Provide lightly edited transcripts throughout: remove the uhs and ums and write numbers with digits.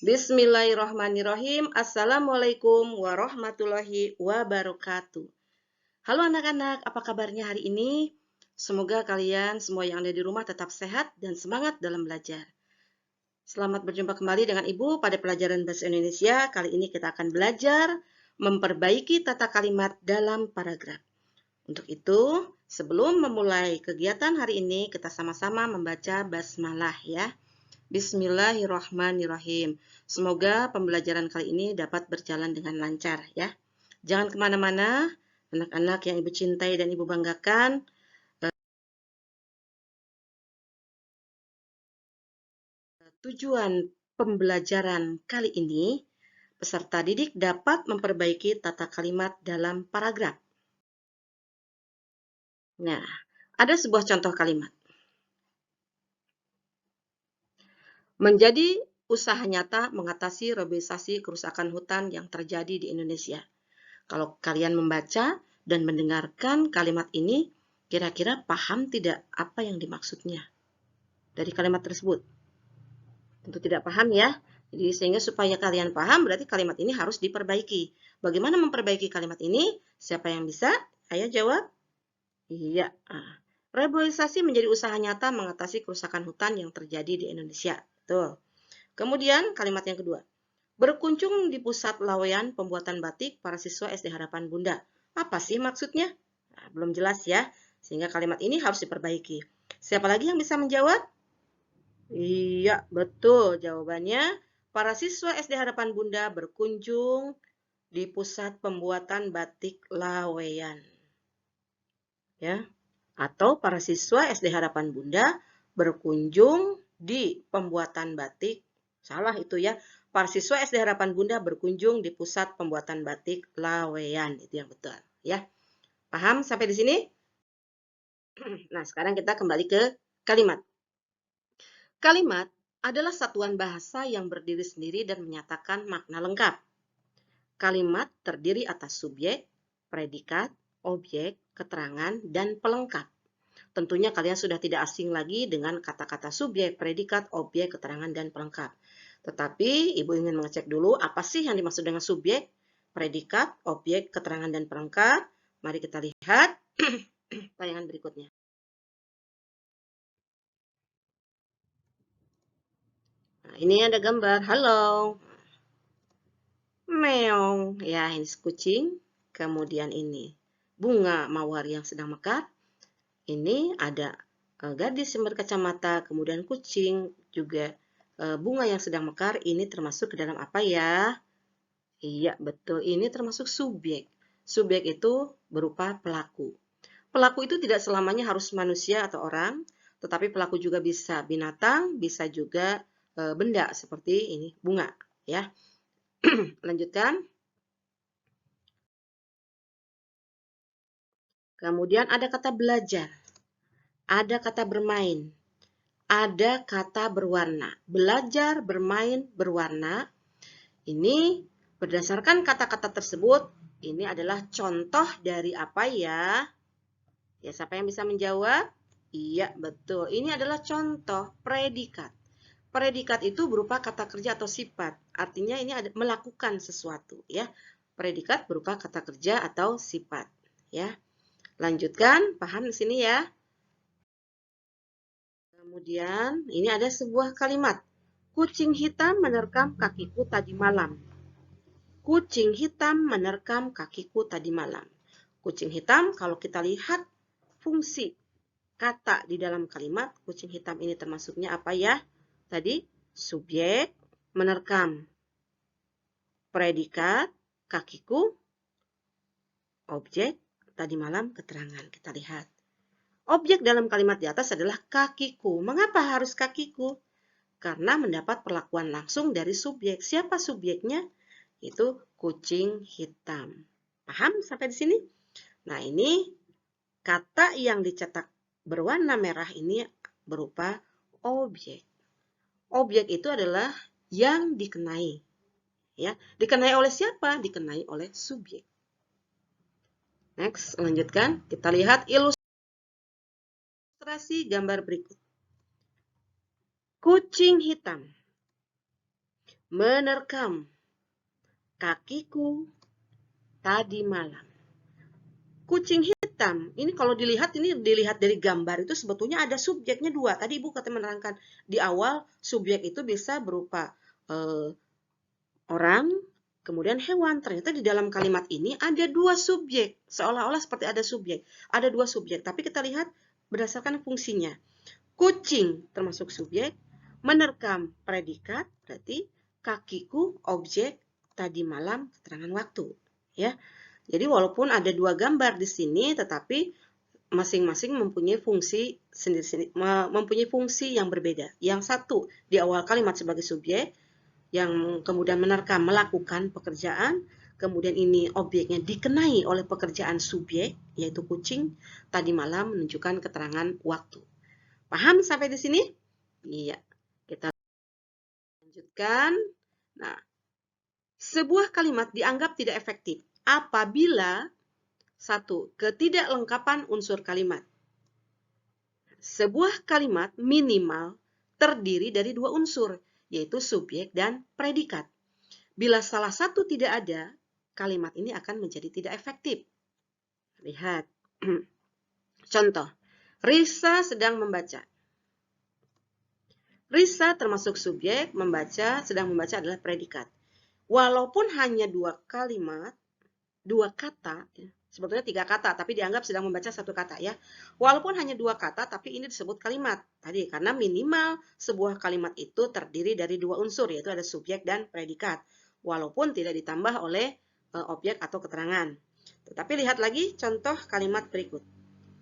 Bismillahirrahmanirrahim. Assalamualaikum warahmatullahi wabarakatuh. Halo anak-anak, apa kabarnya hari ini? Semoga kalian semua yang ada di rumah tetap sehat dan semangat dalam belajar. Selamat berjumpa kembali dengan Ibu pada pelajaran Bahasa Indonesia. Kali ini kita akan belajar memperbaiki tata kalimat dalam paragraf. Untuk itu, sebelum memulai kegiatan hari ini, kita sama-sama membaca basmalah ya. Bismillahirrahmanirrahim. Semoga pembelajaran kali ini dapat berjalan dengan lancar ya. Jangan kemana-mana, anak-anak yang Ibu cintai dan Ibu banggakan. Tujuan pembelajaran kali ini, peserta didik dapat memperbaiki tata kalimat dalam paragraf. Nah, ada sebuah contoh kalimat. Menjadi usaha nyata mengatasi reboisasi kerusakan hutan yang terjadi di Indonesia. Kalau kalian membaca dan mendengarkan kalimat ini, kira-kira paham tidak apa yang dimaksudnya dari kalimat tersebut? Tentu tidak paham ya. Jadi sehingga supaya kalian paham, berarti kalimat ini harus diperbaiki. Bagaimana memperbaiki kalimat ini? Siapa yang bisa? Ayo jawab. Iya. Reboisasi menjadi usaha nyata mengatasi kerusakan hutan yang terjadi di Indonesia. Betul. Kemudian kalimat yang kedua. Berkunjung di pusat lawean pembuatan batik para siswa SD Harapan Bunda. Apa sih maksudnya? Nah, belum jelas ya, sehingga kalimat ini harus diperbaiki. Siapa lagi yang bisa menjawab? Iya, betul. Jawabannya, para siswa SD Harapan Bunda berkunjung di pusat pembuatan batik lawean. Ya, atau para siswa SD Harapan Bunda berkunjung di pembuatan batik. Salah itu ya. Para siswa SD Harapan Bunda berkunjung di pusat pembuatan batik lawean. Itu yang betul ya. Paham sampai di sini? Nah, sekarang kita kembali ke kalimat. Kalimat adalah satuan bahasa yang berdiri sendiri dan menyatakan makna lengkap. Kalimat terdiri atas subjek, predikat, objek, keterangan, dan pelengkap. Tentunya kalian sudah tidak asing lagi dengan kata-kata subjek, predikat, objek, keterangan, dan pelengkap. Tetapi Ibu ingin mengecek dulu apa sih yang dimaksud dengan subjek, predikat, objek, keterangan, dan pelengkap. Mari kita lihat tayangan berikutnya. Nah, ini ada gambar. Halo. Meong. Ya, ini kucing. Kemudian ini bunga mawar yang sedang mekar. Ini ada gadis yang berkacamata, kemudian kucing, juga bunga yang sedang mekar. Ini termasuk ke dalam apa ya? Iya, betul. Ini termasuk subjek. Subjek itu berupa pelaku. Pelaku itu tidak selamanya harus manusia atau orang, tetapi pelaku juga bisa binatang, bisa juga benda seperti ini, bunga. Ya, lanjutkan. Kemudian ada kata belajar, ada kata bermain, ada kata berwarna. Belajar, bermain, berwarna. Ini berdasarkan kata-kata tersebut, ini adalah contoh dari apa ya? Ya, siapa yang bisa menjawab? Iya, betul. Ini adalah contoh predikat. Predikat itu berupa kata kerja atau sifat. Artinya ini ada melakukan sesuatu, ya. Predikat berupa kata kerja atau sifat, ya. Lanjutkan, paham di sini ya. Kemudian, ini ada sebuah kalimat. Kucing hitam menerkam kakiku tadi malam. Kucing hitam menerkam kakiku tadi malam. Kucing hitam, kalau kita lihat fungsi kata di dalam kalimat, kucing hitam ini termasuknya apa ya? Tadi, subjek, menerkam. Predikat, kakiku. Objek, tadi malam, keterangan. Kita lihat. Objek dalam kalimat di atas adalah kakiku. Mengapa harus kakiku? Karena mendapat perlakuan langsung dari subjek. Siapa subjeknya? Itu kucing hitam. Paham sampai di sini? Nah, ini kata yang dicetak berwarna merah ini berupa objek. Objek itu adalah yang dikenai. Ya, dikenai oleh siapa? Dikenai oleh subjek. Next, lanjutkan. Kita lihat ilustrasi gambar berikut. Kucing hitam menerkam kakiku tadi malam. Kucing hitam, ini kalau dilihat dari gambar itu sebetulnya ada subjeknya dua. Tadi Ibu kata menerangkan di awal subjek itu bisa berupa orang, kemudian hewan. Ternyata di dalam kalimat ini ada dua subjek, seolah-olah seperti ada subjek. Ada dua subjek, tapi kita lihat berdasarkan fungsinya. Kucing termasuk subjek, menerkam predikat, berarti kakiku objek, tadi malam keterangan waktu. Ya, jadi walaupun ada dua gambar di sini, tetapi masing-masing mempunyai fungsi sendiri-sendiri, mempunyai fungsi yang berbeda. Yang satu di awal kalimat sebagai subjek, yang kemudian menerkam melakukan pekerjaan, kemudian ini objeknya dikenai oleh pekerjaan subjek, yaitu kucing, tadi malam menunjukkan keterangan waktu. Paham sampai di sini? Iya. Kita lanjutkan. Nah, sebuah kalimat dianggap tidak efektif apabila satu, ketidaklengkapan unsur kalimat. Sebuah kalimat minimal terdiri dari dua unsur, yaitu subjek dan predikat. Bila salah satu tidak ada, kalimat ini akan menjadi tidak efektif. Lihat. Contoh, Risa sedang membaca. Risa termasuk subjek, sedang membaca adalah predikat. Walaupun hanya dua kalimat, dua kata, sebetulnya tiga kata, tapi dianggap sedang membaca satu kata ya. Walaupun hanya dua kata, tapi ini disebut kalimat. Tadi karena minimal sebuah kalimat itu terdiri dari dua unsur, yaitu ada subjek dan predikat. Walaupun tidak ditambah oleh objek atau keterangan. Tetapi lihat lagi contoh kalimat berikut.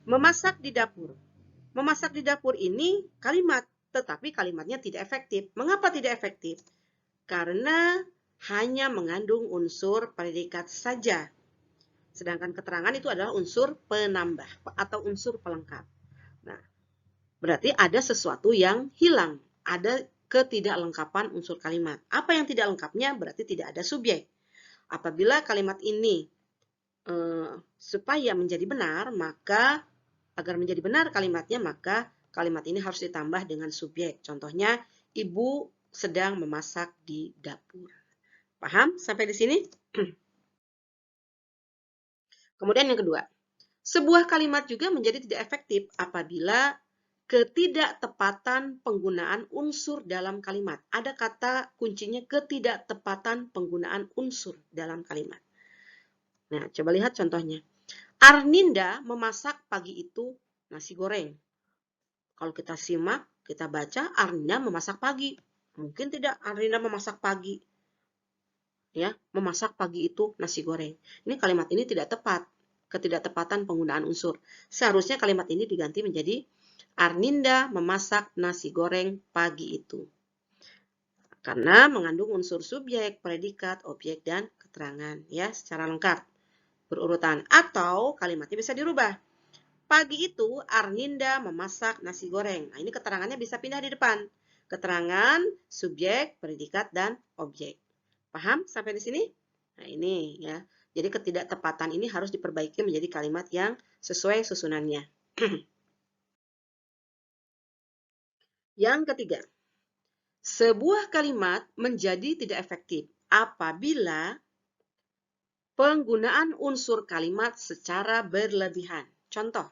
Memasak di dapur. Memasak di dapur ini kalimat, tetapi kalimatnya tidak efektif. Mengapa tidak efektif? Karena hanya mengandung unsur predikat saja. Sedangkan keterangan itu adalah unsur penambah atau unsur pelengkap. Nah, berarti ada sesuatu yang hilang. Ada ketidaklengkapan unsur kalimat. Apa yang tidak lengkapnya? Berarti tidak ada subjek. Apabila kalimat ini supaya menjadi benar, maka agar menjadi benar kalimatnya, maka kalimat ini harus ditambah dengan subjek. Contohnya, ibu sedang memasak di dapur. Paham sampai di sini? Kemudian yang kedua, sebuah kalimat juga menjadi tidak efektif apabila ketidaktepatan penggunaan unsur dalam kalimat. Ada kata kuncinya ketidaktepatan penggunaan unsur dalam kalimat. Nah, coba lihat contohnya. Arninda memasak pagi itu nasi goreng. Kalau kita simak, kita baca Arninda memasak pagi. Mungkin tidak Arninda memasak pagi. Ya, memasak pagi itu nasi goreng. Ini kalimat ini tidak tepat. Ketidaktepatan penggunaan unsur. Seharusnya kalimat ini diganti menjadi Arninda memasak nasi goreng pagi itu. Karena mengandung unsur subjek, predikat, objek, dan keterangan. Ya, secara lengkap. Berurutan. Atau kalimatnya bisa dirubah. Pagi itu Arninda memasak nasi goreng. Nah, ini keterangannya bisa pindah di depan. Keterangan, subjek, predikat, dan objek. Paham sampai di sini? Nah, ini ya. Jadi ketidaktepatan ini harus diperbaiki menjadi kalimat yang sesuai susunannya. Yang ketiga, sebuah kalimat menjadi tidak efektif apabila penggunaan unsur kalimat secara berlebihan. Contoh,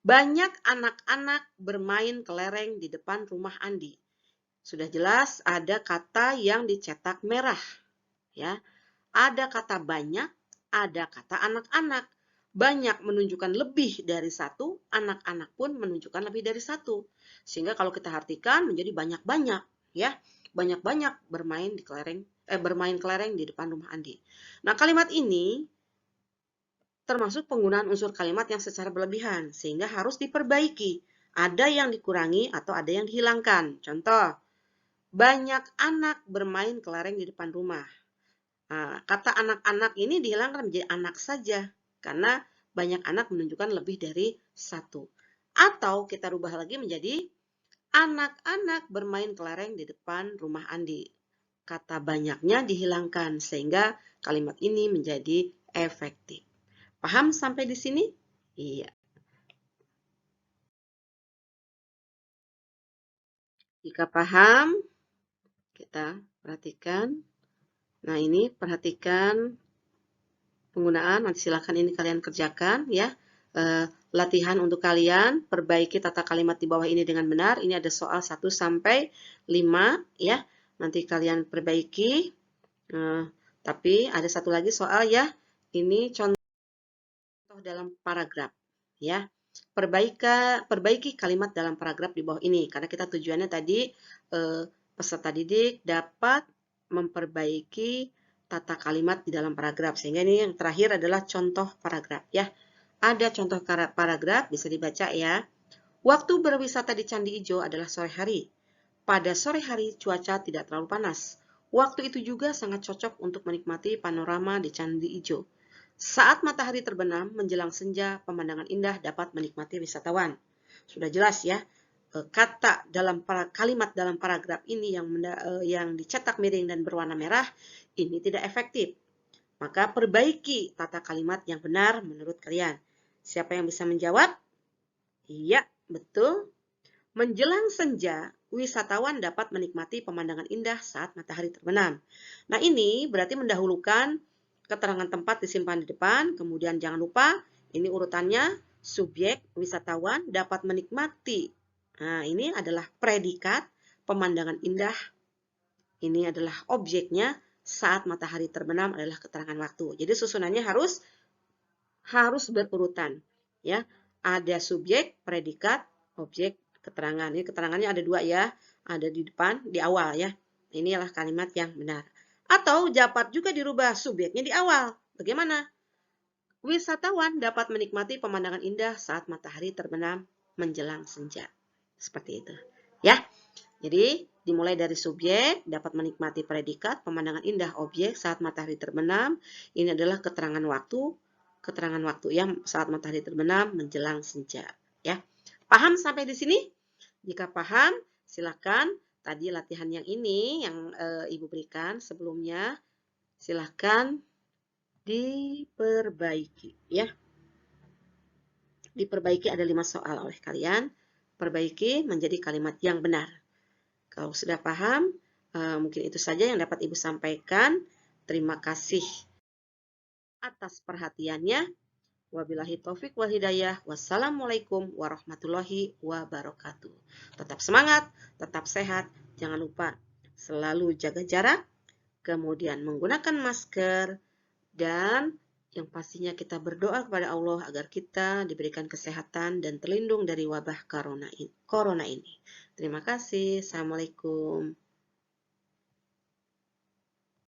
banyak anak-anak bermain kelereng di depan rumah Andi. Sudah jelas ada kata yang dicetak merah. Ya, ada kata banyak, ada kata anak-anak. Banyak menunjukkan lebih dari satu, anak-anak pun menunjukkan lebih dari satu. Sehingga kalau kita artikan menjadi banyak-banyak, ya, banyak-banyak bermain kelereng di depan rumah Andi. Nah, kalimat ini termasuk penggunaan unsur kalimat yang secara berlebihan, sehingga harus diperbaiki. Ada yang dikurangi atau ada yang dihilangkan. Contoh, banyak anak bermain kelereng di depan rumah. Nah, kata anak-anak ini dihilangkan menjadi anak saja, karena banyak anak menunjukkan lebih dari satu. Atau kita rubah lagi menjadi anak-anak bermain kelereng di depan rumah Andi. Kata banyaknya dihilangkan, sehingga kalimat ini menjadi efektif. Paham sampai di sini? Iya. Jika paham, kita Perhatikan. Nah, ini perhatikan penggunaan. Nanti silakan ini kalian kerjakan ya. Latihan untuk kalian, perbaiki tata kalimat di bawah ini dengan benar. Ini ada soal 1 sampai 5 ya. Nanti kalian perbaiki. Tapi ada satu lagi soal ya. Ini contoh dalam paragraf ya. Perbaiki kalimat dalam paragraf di bawah ini karena kita tujuannya tadi peserta didik dapat memperbaiki tata kalimat di dalam paragraf, sehingga ini yang terakhir adalah contoh paragraf ya. Ada contoh paragraf, bisa dibaca ya. Waktu berwisata di Candi Ijo adalah sore hari. Pada sore hari cuaca tidak terlalu panas. Waktu itu juga sangat cocok untuk menikmati panorama di Candi Ijo. Saat matahari terbenam menjelang senja, pemandangan indah dapat menikmati wisatawan. Sudah jelas ya, kata dalam kalimat dalam paragraf ini yang dicetak miring dan berwarna merah ini tidak efektif. Maka perbaiki tata kalimat yang benar menurut kalian. Siapa yang bisa menjawab? Iya, betul. Menjelang senja, wisatawan dapat menikmati pemandangan indah saat matahari terbenam. Nah, ini berarti mendahulukan keterangan tempat disimpan di depan, kemudian jangan lupa ini urutannya subjek wisatawan dapat menikmati. Nah, ini adalah predikat pemandangan indah. Ini adalah objeknya saat matahari terbenam adalah keterangan waktu. Jadi susunannya harus berurutan ya. Ada subjek, predikat, objek, keterangan. Ini keterangannya ada 2 ya. Ada di depan, di awal ya. Inilah kalimat yang benar. Atau dapat juga dirubah subjeknya di awal. Bagaimana? Wisatawan dapat menikmati pemandangan indah saat matahari terbenam menjelang senja. Seperti itu. Ya. Jadi, dimulai dari subjek, dapat menikmati predikat, pemandangan indah objek saat matahari terbenam. Ini adalah keterangan waktu yang saat matahari terbenam menjelang senja. Ya. Paham sampai di sini? Jika paham, silakan tadi latihan yang ini yang Ibu berikan sebelumnya, silakan diperbaiki ya. Diperbaiki ada 5 soal oleh kalian. Perbaiki menjadi kalimat yang benar. Kalau sudah paham, mungkin itu saja yang dapat Ibu sampaikan. Terima kasih atas perhatiannya. Wabillahi taufik wal hidayah. Wassalamualaikum warahmatullahi wabarakatuh. Tetap semangat, tetap sehat. Jangan lupa selalu jaga jarak, kemudian menggunakan masker, dan yang pastinya kita berdoa kepada Allah agar kita diberikan kesehatan dan terlindung dari wabah corona ini. Terima kasih. Assalamualaikum.